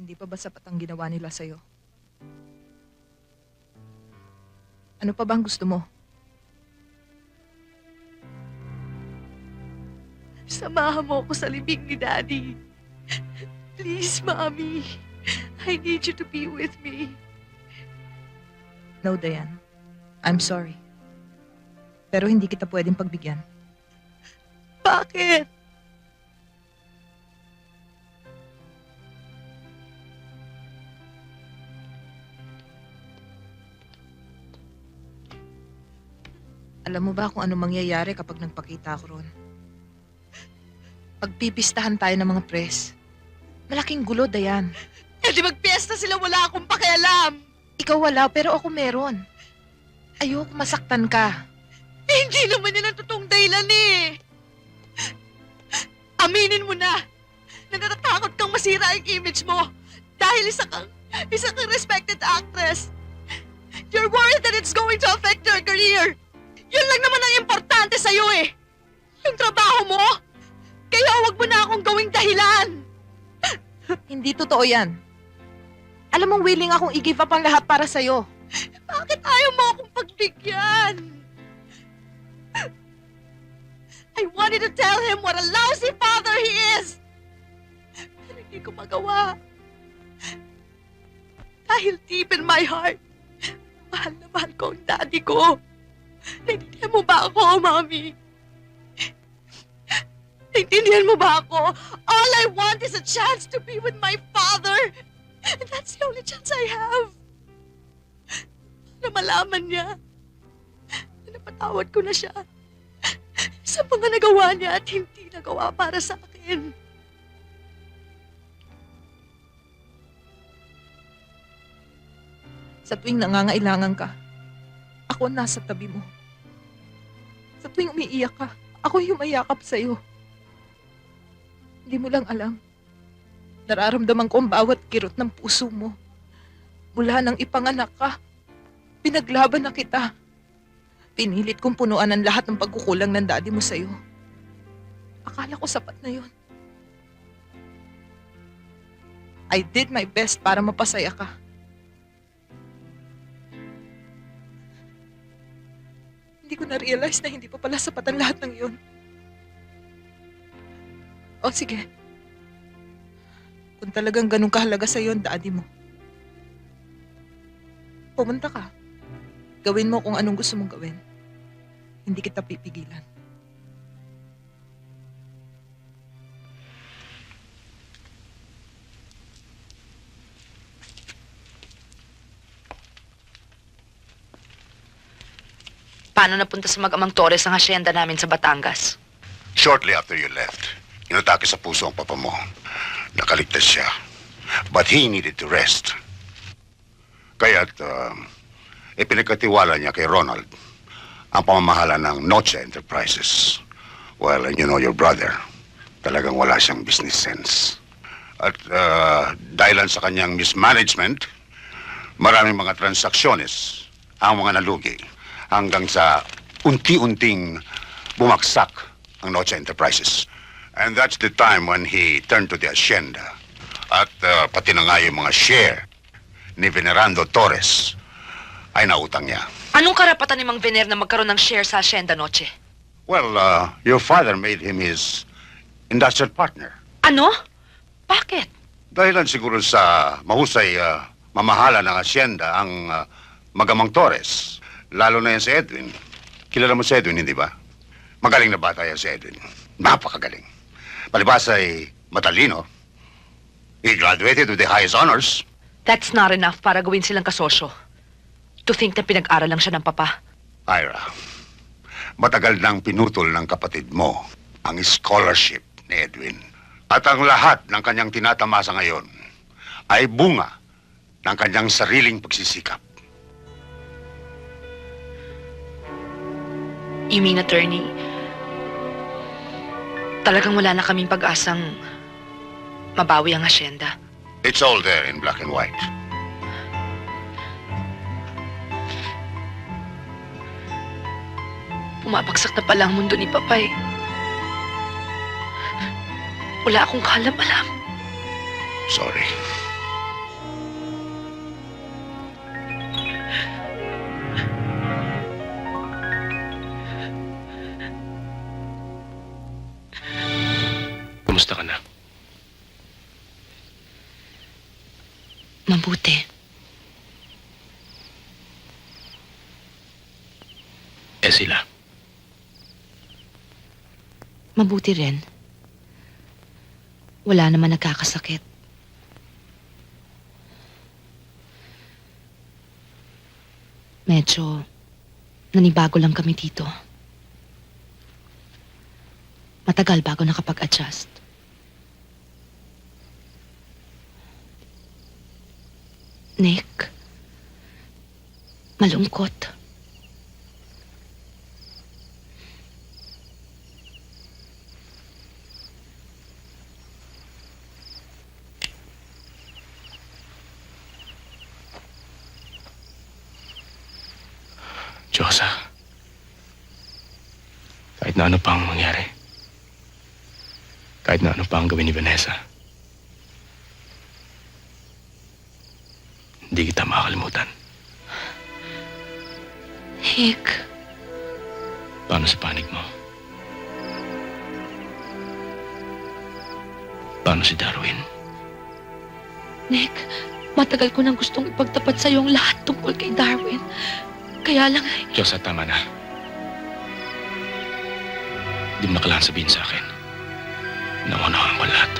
Hindi pa ba sapat ang ginawa nila sa'yo? Ano pa bang gusto mo? Samahan mo ako sa libing ni Daddy. Please, Mommy. I need you to be with me. No, Diane. I'm sorry. Pero hindi kita pwedeng pagbigyan. Bakit? Alam mo ba kung ano mangyayari kapag nagpakita ako ron? Pagpipistahan tayo ng mga press. Malaking gulo, Dayan. Eh di magpiesta sila, wala akong pakialam. Ikaw wala, pero ako meron. Ayoko masaktan ka. Eh, hindi naman yan ang totoong dahilan eh. Aminin mo na natatakot kang masira ang image mo dahil isa kang respected actress. You're worried that it's going to affect your career. Yun lang naman ang importante sa'yo eh. Yung trabaho mo. Kaya huwag mo na akong gawing dahilan. Hindi totoo yan. Alam mong willing akong i-give up ang lahat para sa'yo. Bakit ayaw mo akong pagbigyan? I wanted to tell him what a lousy father he is. Pero hindi ko magawa. Dahil deep in my heart, mahal na mahal ko ang daddy ko. Naintindihan mo ba ako, Mami? Naintindihan mo ba ako? All I want is a chance to be with my father. And that's the only chance I have. Na malaman niya na napatawad ko na siya sa mga nagawa niya at hindi nagawa para sa akin. Sa tuwing nangangailangan ka, ako nasa tabi mo. Sa tuwing umiiyak ka, ako yumayakap sa'yo. Hindi mo lang alam. Nararamdaman ko ang bawat kirot ng puso mo. Mula nang ipanganak ka, pinaglaban na kita. Pinilit kong punuan ang lahat ng pagkukulang ng daddy mo sa'yo. Akala ko sapat na yun. I did my best para mapasaya ka. Hindi ko na-realize na hindi pa pala sapat ang lahat ng yun. O sige. Kung talagang ganun kahalaga sa'yo ang daddy mo, pumunta ka. Gawin mo kung anong gusto mong gawin. Hindi kita pipigilan. Paano napunta sa mag-amang Torres ang asyenda namin sa Batangas? Shortly after you left, inatake sa puso ang papa mo. Nakaligtas siya. But he needed to rest. Kaya't ipinagkatiwala niya kay Ronald ang pamamahala ng Noche Enterprises. Well, and you know your brother, talagang wala siyang business sense. At dahilan sa kanyang mismanagement, maraming mga transaksyones ang mga nalugi hanggang sa unti-unting bumagsak ang Noche Enterprises. And that's the time when he turned to the hacienda. At pati na nga yung mga share ni Venerando Torres ay nautang niya. Anong karapatan ni Mang Vener na magkaroon ng share sa Hacienda Noche? Well, your father made him his industrial partner. Ano? Bakit? Dahilan siguro sa mahusay mamahala ng hacienda ang magamang Torres. Lalo na yan si Edwin. Kilala mo si Edwin, hindi ba? Magaling na bata yan si Edwin. Napakagaling. Palibas ay matalino. He graduated with the highest honors. That's not enough para gawin silang kasosyo. To think na pinag-aral lang siya ng papa. Ira, matagal nang pinutol ng kapatid mo ang scholarship ni Edwin. At ang lahat ng kanyang tinatamasa ngayon ay bunga ng kanyang sariling pagsisikap. You mean, attorney, talagang wala na kaming pag-asang mabawi ang asyenda? It's all there in black and white. Pumapagsak na pala ang mundo ni Papay. Wala akong kalam-alam. Sorry. Mabuti. Sila. Mabuti rin. Wala naman nagkakasakit. Medyo nanibago lang kami dito. Matagal bago nakapag-adjust. Nick, malungkot. Diyosa, kahit na ano pa ang mangyari, kahit na ano pa ang gawin ni Vanessa, hindi kita makakalimutan. Nick, Paano sa panig mo? Paano si Darwin? Nick, matagal ko nang gustong ipagtapat sa'yo ang lahat tungkol kay Darwin. Kaya lang ay... Diyosa, tama na. Hindi mo na kailangan sabihin sa akin. Naunawaan ko lahat.